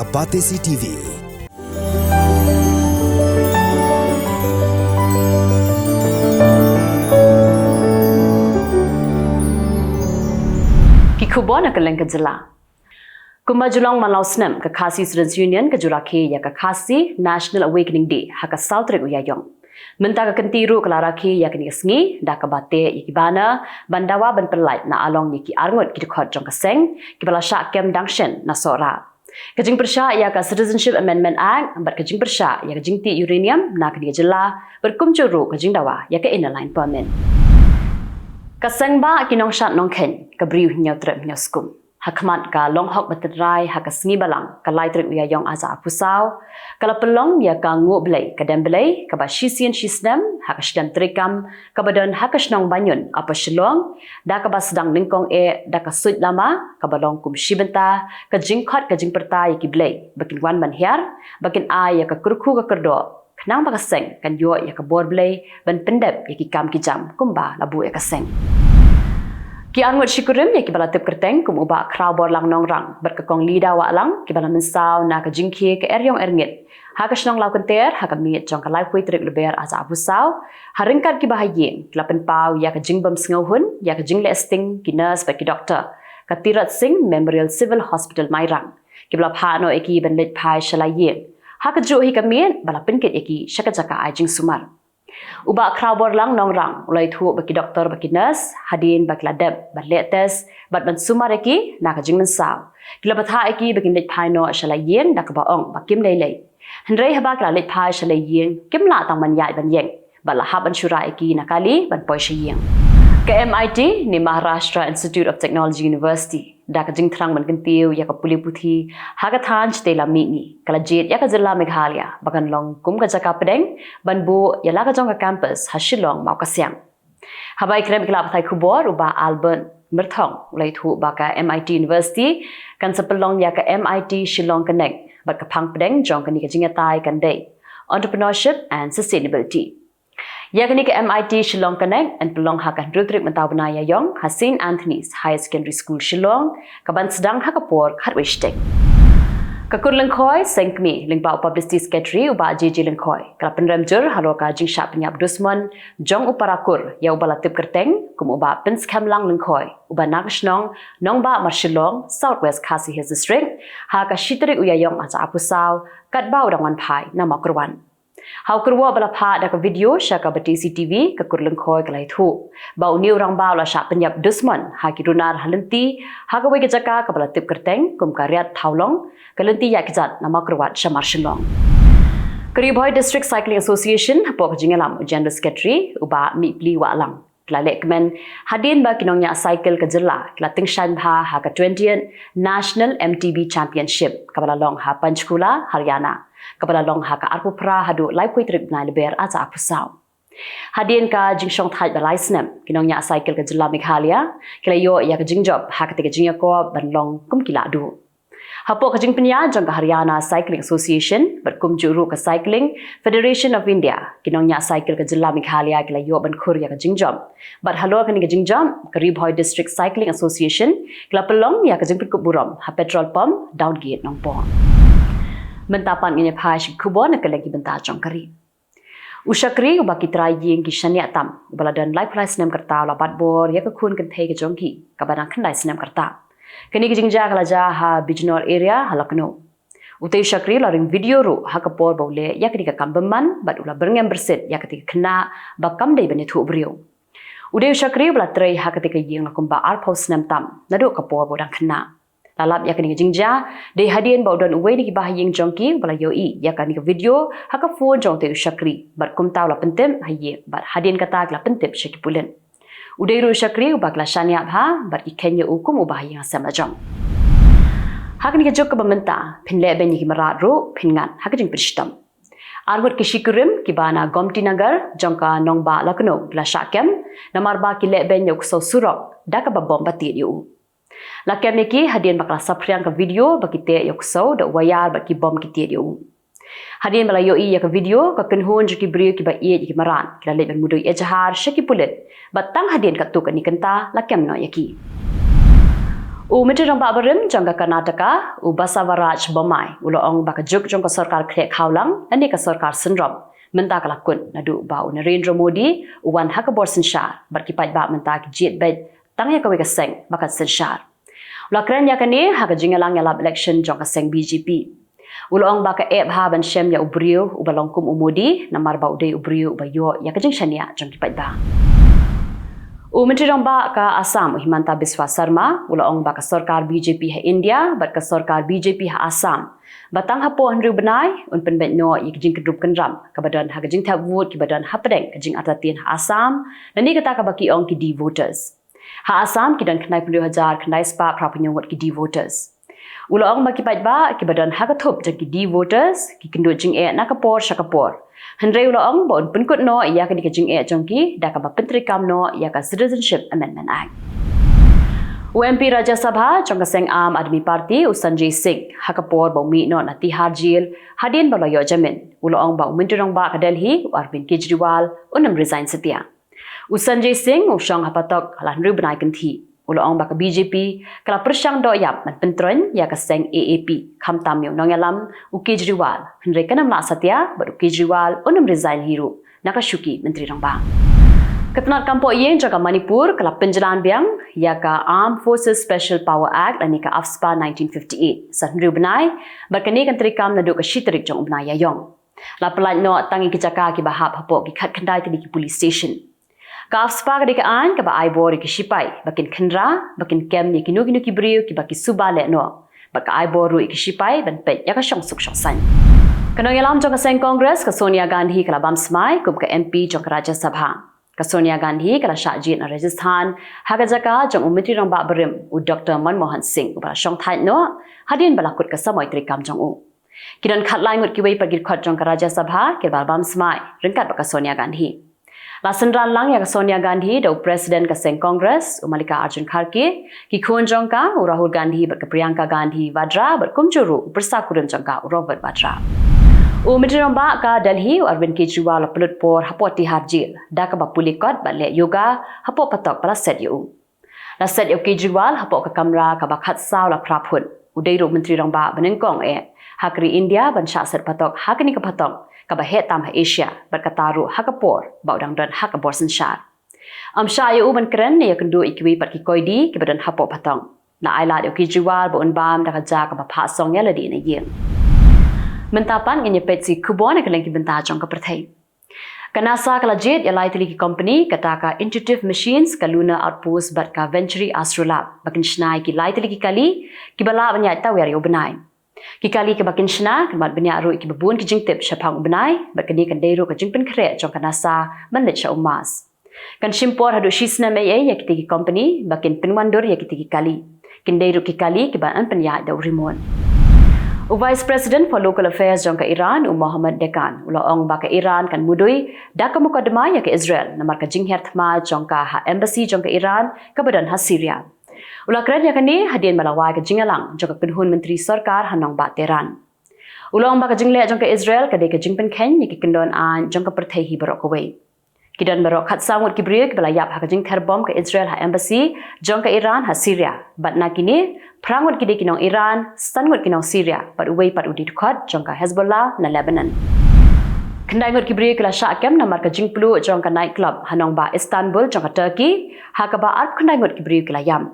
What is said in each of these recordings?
ke Pyrthei TV. Khubor na Kylleng ke Jylla. Kumajulong malau snem ke Khasi Students Union ke Jurakhe ya ke Khasi National Awakening Day ha ke South Rek Ïaïong. Menta ke kentiru ke larakhe ya ke ni sngi da ke bate ya ki bana bandawa ban pelai na along ni ki arngot ki khot jong ke seng ki bala sha kem dangshen na sora. Kajing persya ya ke Citizenship Amendment Act bat kajing persya ya ke jingti uranium na ke Jylla berkumjuru kajing dawa ya ke inner line permit. Kaseng ba kinong shat nong ken kabriu nyau trep nyau skum hakmat ka long hok batrai ha ka sngi balang ka lai trek Ïaïong aza pusau kala pelong ya ka ngu blai ka dem blai ka ba shisian shisnem ha ka shdam trekam ka badan ha ka shnong banyun apa shlong da ka ba sedang lingkong da ka suit lama ka balong kum shibenta ka jingkhat ka jingperta ya ki blai bakin wan ban hiar bakin ya ka kurku ka kerdo Kenang ba kaseng kan yo ya ka bor blai ban pendep ya ki kam ki jam kumba labu ya kaseng. Ki angot shikurim ya ki bala tip kerteng kum uba kraw bor lang nong rang berkekong lida wa lang ki bala mensaw na ka jingki ke Ïaïong erngit. Ha ka shnong law kenter ha ka miet jong ka lai pui trik leber aza abusaw ha ringkat ki bahayeng klapen pau ya ka jingbam sngohun ya ka jingle esting ki nurse ba ki doctor ka Tirat Singh Memorial Civil Hospital Mairang ki bala phano eki ban lit pai shalayeng. Haka jo hi kamien bala pinkit eki shaka jaka ajing sumar. Uba kraw lang nong rang ulai thu baki doktor baki nurse hadin baki ladeb bat letes bat ban sumar eki na ka jing mensaw. Kila batha eki baki lit pai no shala yeng da ka baong bakim lei lei. Hendrei haba kila lit pai shala yeng kim la tang man yai ban yeng bala hab ban shura eki na kali ban poi shayeng. Ke MIT ni Maharashtra Institute of Technology University da ka jing thrang man kentiu ya ka puli puthi ha ka than chte la mi ni kala jet ya ka Jylla Meghalaya bakan long kum ka jaka pedeng ban bu ya la ka jong ka campus ha Shillong mau ka siang habai krem kala pathai Khubor uba Albert Mirthong lai thu ba ka MIT University kan sapelong ya ka MIT Shillong Connect bat ka phang pedeng jong ka ni ka jinga tai kan dei entrepreneurship and sustainability. Yakni ke MIT Shillong Connect and pelong hakan rutrik mentau bena Ïaïong ha St. Anthony's High Secondary School Shillong kaban sedang hakapor khatwishtek. Kakurleng khoi sengkmi lingpau publicity secretary uba Jylla khoi kala penramjur haloka jingsha penyap dusman jong uparakur ya uba latip kerteng kum uba penskam lang lengkhoi uba nakshnong nongba marshillong Southwest Khasi Hills District ha ka shitrik Ïaïong aza apusaw katbau dangwan pai nama kurwan. Hau kerwa bala pha da ka video shaka bati CTV ka kurleng khoi kalai thu bau niu rang bau la sha penyap dusman ha ki runar halenti ha ka wei jaka ka bala tip kerteng kum karyat thaulong kalenti ya kijat nama kerwat shamar shillong Pyrthei District Cycling Association pok jingalam general secretary uba mi pli wa lang klalek men hadin ba kinongnya cycle ka Jylla klating shan bha ha ka 20th National MTB Championship ka bala long ha Panchkula Haryana kapala long ha ka arpupra hadu lai pui trip na leber aza apusaw. Hadin ka jingshong thai balai snem kinong nya cycle ka Jylla Meghalaya kila yo ya ka jingjob ha ka tiga jingya ko ban long kum kila du. Hapo ka jing penya jong ka Haryana Cycling Association bat kum juru ka Cycling Federation of India kinong nya cycle ka Jylla Meghalaya kila yo ban khur ya ka jingjob. Bat halo ka ni ka jingjob ka Pyrthei District Cycling Association kila pelong ya ka jing put burom ha petrol pump downgate nong pong. Mentapan ini pahas Khubor na Kylleng benta jong kari. Ushakri uba kitrai yeng ki shania tam ubala dan life price nem kerta la bat bor ya ka khun kan thei ka jong ki ka banang khandai snem kerta. Kani ki jingja kala ja ha Bijnor area halakno. Utai Ushakri la ring video ru ha ka por bole ya kini ka kambeman bat ula berngem berset ya ketika kena ba kam dei bane thu brio. Udai Ushakri ula trei ha ketika yeng la kumba ar post nem tam nadu ka por bodang kena. Lalap ya kini jingja de hadian bau don uwe ni ki bahayeng jongki bala yoi ya kani ka video ha ka phone jong te Ushakri bat kum taw la pentem haye bat hadian kata la pentep shaki pulen udai ru Ushakri ubak la shania bha bat ki kenya ukum ubahayeng asam jong ha kani ka jok ka bamenta phinle ben ki marat ru phingan ha ka jing prishtam argot ki shikurim ki bana Gomti Nagar jongka nongba lakno la shakem namarba ki le ben yok so surok da ka babom bati yu Lakem niki hadian bakla sapriang ka video bakite yokso da wayar baki bom kite dio. Hadian bala yoi ya ka video ka kenhun ki brio ki ba ye ki maran kila le ben mudoi ejahar shaki pulet batang hadian ka tu ka ni kenta lakem no yaki. Menteri Rang Barim jangka Karnataka Basavaraj Bomai uloong bakajuk jangka Sarkar Krek Haulang ani ka Sarkar Syndrome menta kalakun nadu ba Narendra Modi uwan Khubor sensyar berkipat ba menta jit bed tangya kawe kaseng bakat sensyar. Ulakran yakani haka jingalang yalab election jangka seng BJP. Uloong baka ha ban shem ya ubrio ubalongkum umodi namar ba udai ubrio ubayo ya kajing shania jangkipat ba. Menteri Rang ka Assam Himanta Biswa Sarma uloong baka Sarkar BJP ha India bat ka Sarkar BJP ha Assam batang hapo henru benai un penbet no ik jing kedrup kenram kabadan ha jing tap vote kibadan ha pedeng jing atatin ha Assam nani kata ka baki ong ki di voters ha Assam kidan knai 10,000 knai spa prapunya wat ki di voters uloong baki pat ba kibadan ha kathup jing ki di voters ki kendut jing na kapor syakapor Henry uloong bon penkut no ia ka dikajing jongki dah ka Penteri Kamno ia ka Citizenship Amendment Act. UMP Rajya Sabha jongka seng Aam Aadmi Party Sanjay Singh hakapor ba mi no na Tihar Jail hadin balayo jamin uloong ba Menteri Rang ka Delhi Arvind Kejriwal unam resign setia. Sanjay Singh usang hapatok halan ru benai kenti uloong ba ka BJP kala persyang do yap man pentron ya ka seng AAP khamtam yo nongalam Kejriwal Henry kanam la satya baru Kejriwal unam resign hiru nakashuki Menteri Rang Ketenat Kampo Ïaïong jaga Manipur kala penjalan biang ya ka Armed Forces Special Power Act ani ka AFSPA 1958 sa Henry benai berkani kan terikam nadu ka shitrik jong benai Ïaïong la pelat no tangi kijaka ki bahap hapo ki khat khandai tadi ki police station ka AFSPA ka dikaan ka ba aibor ki shipai bakin khandra bakin kem ni kinu ki briu ki baki subale no baka aibor ru ki shipai ban pet ya ka shong suk shong san kanong yalam jong ka seng Congress ka Sonia Gandhi kala bam smai kum ka MP jong ka Rajya Sabha ka Sonia Gandhi kala Shahjit na Rajasthan haga jaka jong Menteri Rang Barim Dr. Manmohan Singh ubala shong thai no hadin balakut ka samoy trikam jong kidan khatlai ngut ki wei pagir khat jong ka Rajya Sabha ke bam smai ringkat baka Sonia Gandhi Lasendran lang ya ka Sonia Gandhi da President ka seng Congress Malika Arjun Kharge ki khon jong ka Rahul Gandhi ber ka Priyanka Gandhi Vadra ber kumchuru bersakurim jong ka Robert Vadra Menteri Rang ka Delhi Arvind Kejriwal pelut por hapo Tihar Jail da ka bapulikot ba le yoga hapo patok pala set yu la set yu Kejriwal hapo ka kamera ka bakhat saw la prapun udai ro Menteri Rang benengkong hakri India ban sha set patok hakni ka patok ka bahet tam ha Asia berkataru hakapor baudang dan hakabor sensyar sha yu ban keren ne yakendu ikwi pat ki koidi ki badan hapo patong na ailat yu Kejriwal bo unbam da ka ja ka ba phasong ya ladi ne yeng mentapan ngene petsi Khubor ne keleng ki benta jong ka Pyrthei kanasa kala jet ya lai tili ki company kata ka Intuitive Machines ka Lunar Outpost bat ka Venturi Astrolab bakin shnai ki lai tili ki kali ki bala banya tawer yo benai ki kali ke bakin shna kemat banyak ru ki babun ki jingtip syapang benai berkeni kan deiru ka jingpen kre jong kanasa manlet sya umas kan shimpor hadu shisna me ya ki company bakin penwandur ya ki kali kin deiru ki kali ki ban penya da rimon Vice President for Local Affairs jong ka Iran Muhammad Dekan uloong ba ka Iran kan mudui da ka mukadama ya ke Israel namar ka jingher thma jong ka ha embassy jong ka Iran ka badan ha Syria Ulakran yakani hadin malawai ka jingalang jong ka penhun menteri sarkar hanong ba Tehran. Ulong ba ka jingle jong ka Israel ka de ka jingpen ken ni ki kendon an jong ka Pyrthei hi barok kawai. Kidan barok khat sangut ki briek balayap ha ka jing terbom ka Israel ha embassy jong ka Iran ha Syria. Bat na kini prangut ki de kinong Iran stangut kinong Syria pat uwei pat udi khot jong ka Hezbollah na Lebanon. Kendai ngut ki briek la syakem namar ka jingplu jong ka night club hanong ba Istanbul jong ka Turkey ha ka ba at kendai ngut ki briek la yam.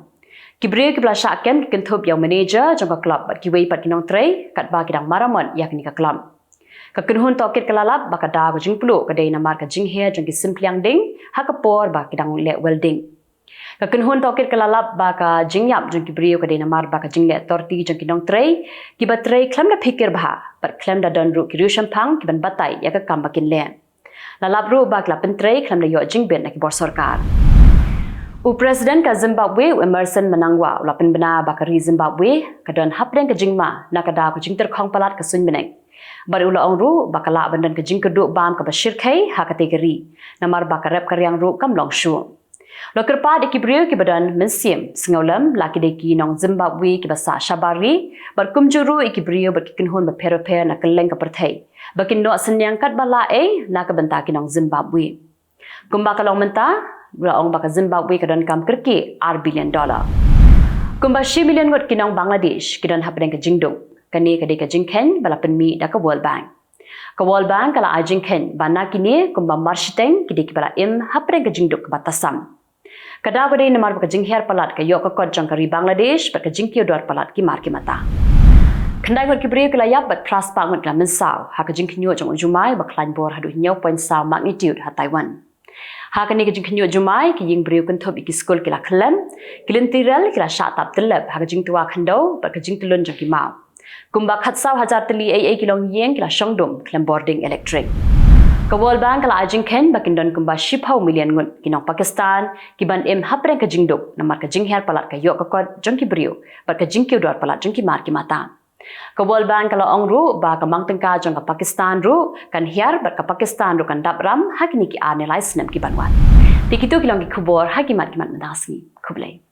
Kibri kibla syakem kentup yang manager jangka klub bat kiwei pat kinong trei kat ba kidang maramon yakni ka klub ka kenhun tokit kalalap ba ka da ko jingplu ka dei namar ka jinghe jangki simpliang ding ha ka por ba kidang le welding ka kenhun tokit kalalap ba ka jingyap jangki brio ka dei namar ba ka jingle torti jangki nong trei kiba trei klam da pikir ba pat klam da don ru kiru shampang kiban batai ya ka kambakin le lalap ru ba kla pentrei klam da yo jingben na ki bor sarkar Presiden ka Zimbabwe Emerson Mnangagwa ulapan bena bakari Zimbabwe kadon hapden ka jingma nakada ko jingter khong palat ka sun beneng bar ula ongru bakala bandan ka jing keduk bam ka bashir khai ha kategori namar bakarep karyang ru kam long shu lokar pa de kibriyo ki badan mensim singaulam laki de ki nong Zimbabwe ki basa shabari bar kumjuru ikibriyo bar kikinhun ba perope na Kylleng ka Pyrthei bakin no senyang kat bala na ka benta ki nong Zimbabwe kumba kalong menta Ong baka Zimbabwe kadon kam kerki $1 billion. Kumbashi million ngot kinong Bangladesh kidon hapdeng ka jingdong kani kade ka jingken bala penmi da ka World Bank. Ka World Bank kala ajingken bana kini kumba marshiteng kide kibala im hapdeng ka jingdong ka batasam. Kada bade namar ka jingher palat ka yok ka kod jang kari Bangladesh ba ka jingkio dor palat ki mar ki mata. Kendai ngot kibri kala yap bat praspa ngot kala mensau ha ka jingkinyo jang ujumai ba klan bor hadu nyau point saw magnitude ha Taiwan. Hakani ka jingkinyo jumai ki ying beriu kentob iki skol kila kelem kilintiral kila syatap teleb ha ka jing tua khandau ba ka jing telun jang ki mau. Kumba khatsau hajar teli ai kilong yeng kila shongdom klem boarding electric. Ka World Bank kala ajing ken bakindon kumba shipau million ngut kinong Pakistan kiban em hapreng ka jingdok namar ka jingher palat ka yok ka kod jong ki beriu ba ka jingkiu dor palat jong ki mar ki mata. Ka World Bank kala ong ru ba ka mangtengka jong ka Pakistan ru kan hiar ba ka Pakistan ru kan dabram hakini ki analyze nam ki banwan. Tikitu kilong ki Khubor hakimat kimat mandasni Khublai.